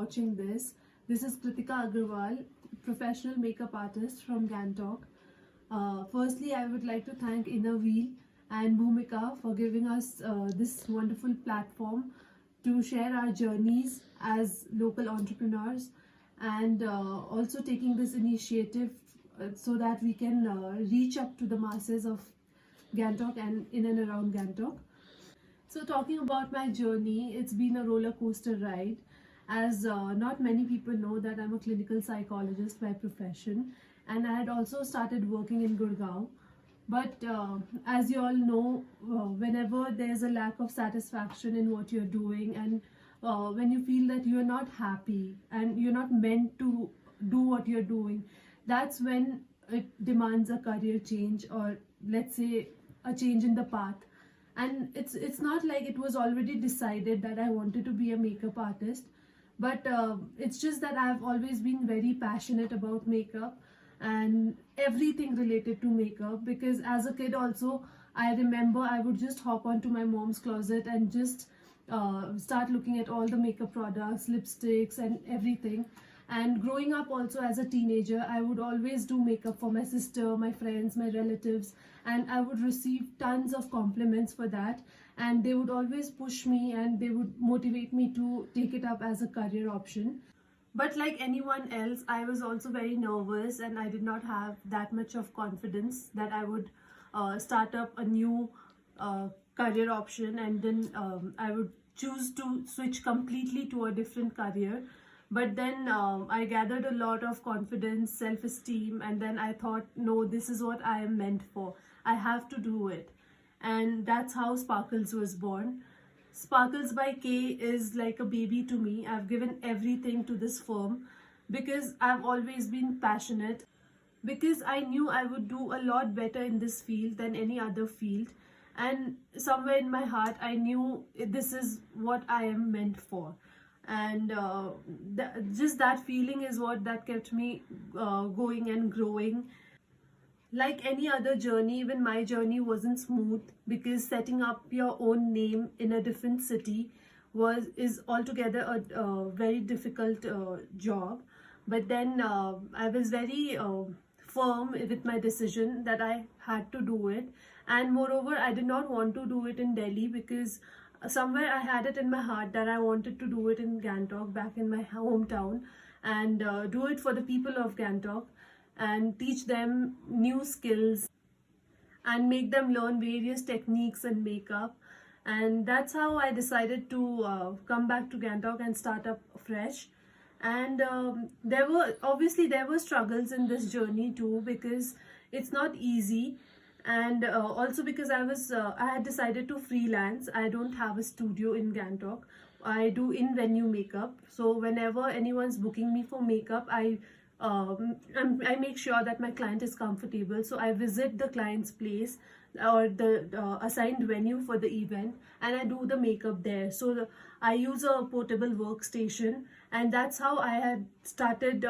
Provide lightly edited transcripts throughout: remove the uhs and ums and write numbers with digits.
watching this. This is Kritika Agarwal, professional makeup artist from Gangtok. Firstly, I would like to thank Inner Wheel and Bhumika for giving us this wonderful platform to share our journeys as local entrepreneurs, and also taking this initiative so that we can reach up to the masses of Gangtok and in and around Gangtok. So, talking about my journey, it's been a roller coaster ride, as not many people know that I'm a clinical psychologist by profession, and I had also started working in Gurgaon. But as you all know, whenever there's a lack of satisfaction in what you're doing, and when you feel that you're not happy and you're not meant to do what you're doing, that's when it demands a career change, or let's say a change in the path. And it's not like it was already decided that I wanted to be a makeup artist, but it's just that I've always been very passionate about makeup and everything related to makeup, because as a kid also, I remember I would just hop onto my mom's closet and just start looking at all the makeup products, lipsticks and everything. And growing up also as a teenager, I would always do makeup for my sister, my friends, my relatives, and I would receive tons of compliments for that. And they would always push me and they would motivate me to take it up as a career option. But like anyone else, I was also very nervous and I did not have that much of confidence that I would start up a new career option, and then I would choose to switch completely to a different career. But then I gathered a lot of confidence, self-esteem, and then I thought, no, this is what I am meant for. I have to do it. And that's how Sparkles was born. Sparkles by K is like a baby to me. I've given everything to this firm because I've always been passionate, because I knew I would do a lot better in this field than any other field. And somewhere in my heart, I knew this is what I am meant for. And just that feeling is what that kept me going and growing. Like any other journey, even my journey wasn't smooth, because setting up your own name in a different city is altogether a very difficult job. But then I was very firm with my decision that I had to do it. And moreover, I did not want to do it in Delhi, because somewhere I had it in my heart that I wanted to do it in Gangtok, back in my hometown, and do it for the people of Gangtok and teach them new skills and make them learn various techniques and makeup. And that's how I decided to come back to Gangtok and start up fresh. And there were struggles in this journey too, because it's not easy. And also because I had decided to freelance. I don't have a studio in Gangtok. I do in venue makeup. So whenever anyone's booking me for makeup, I make sure that my client is comfortable. So I visit the client's place or the assigned venue for the event, and I do the makeup there. So I use a portable workstation, and that's how I had started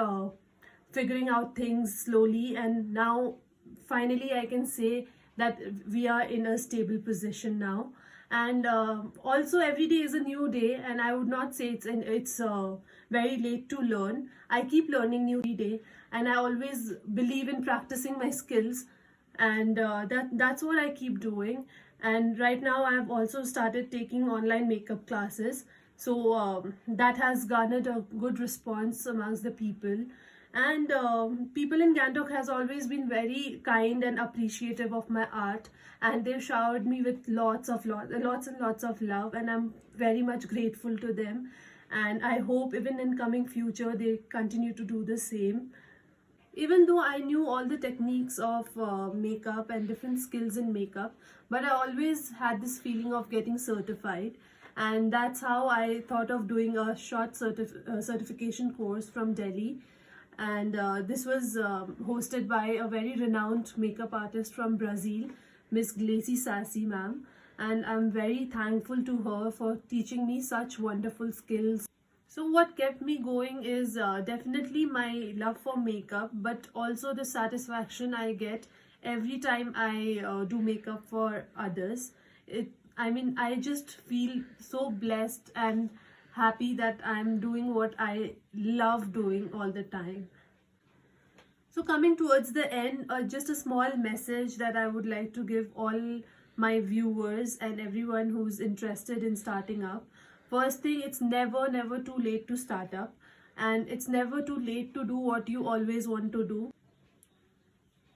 figuring out things slowly. And now finally I can say that we are in a stable position now. And also every day is a new day, and I would not say it's very late to learn. I keep learning new every day, and I always believe in practicing my skills, and that's what I keep doing. And right now I've also started taking online makeup classes, so that has garnered a good response amongst the people. And people in Gangtok has always been very kind and appreciative of my art, and they've showered me with lots and lots of love, and I'm very much grateful to them. And I hope even in coming future they continue to do the same. Even though I knew all the techniques of makeup and different skills in makeup, but I always had this feeling of getting certified. And that's how I thought of doing a short certification course from Delhi. And this was hosted by a very renowned makeup artist from Brazil, Miss Glacy Sassy ma'am. And I'm very thankful to her for teaching me such wonderful skills. So what kept me going is definitely my love for makeup, but also the satisfaction I get every time I do makeup for others. I just feel so blessed and happy that I'm doing what I love doing all the time. So coming towards the end, just a small message that I would like to give all my viewers and everyone who's interested in starting up. First thing, it's never too late to start up, and it's never too late to do what you always want to do,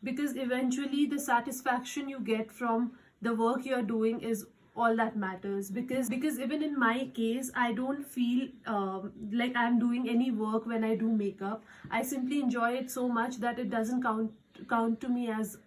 because eventually the satisfaction you get from the work you're doing is all that matters. Because even in my case, I don't feel like I'm doing any work when I do makeup. I simply enjoy it so much that it doesn't count to me as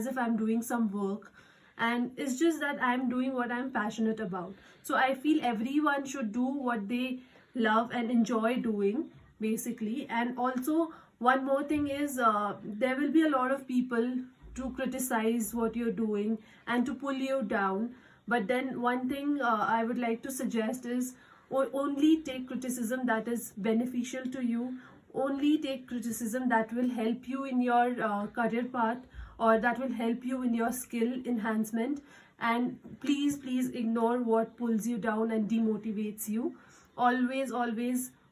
if I'm doing some work, and it's just that I'm doing what I'm passionate about. So I feel everyone should do what they love and enjoy doing, basically. And also, one more thing is, there will be a lot of people to criticize what you're doing and to pull you down. But then one thing I would like to suggest is, only take criticism that is beneficial to you. Only take criticism that will help you in your career path, or that will help you in your skill enhancement. And please ignore what pulls you down and demotivates you. Always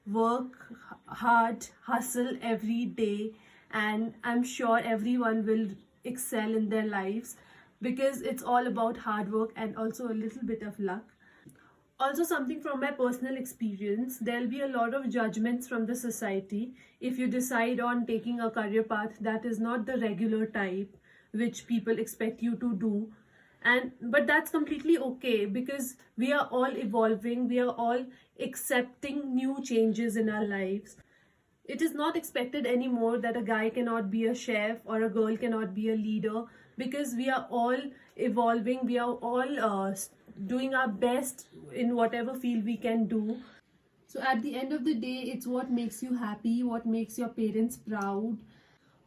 work hard, hustle every day, and I'm sure everyone will excel in their lives, because it's all about hard work and also a little bit of luck. Also, something from my personal experience, there'll be a lot of judgments from the society if you decide on taking a career path that is not the regular type which people expect you to do. And but that's completely okay, because we are all evolving, we are all accepting new changes in our lives. It is not expected anymore that a guy cannot be a chef or a girl cannot be a leader, because we are all evolving, we are all doing our best in whatever field we can do. So at the end of the day, it's what makes you happy, what makes your parents proud.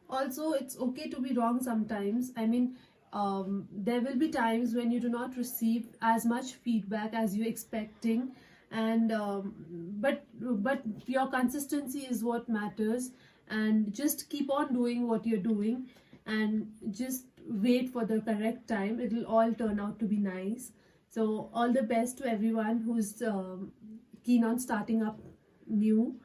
Also, it's okay to be wrong sometimes. I mean, there will be times when you do not receive as much feedback as you're expecting, and but your consistency is what matters. And just keep on doing what you're doing, and just wait for the correct time. It'll all turn out to be nice. So all the best to everyone who's keen on starting up new.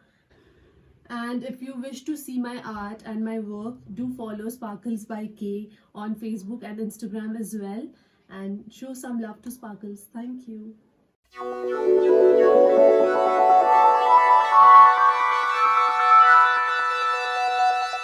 And if you wish to see my art and my work, do follow Sparkles by K on Facebook and Instagram as well, and show some love to Sparkles. Thank you.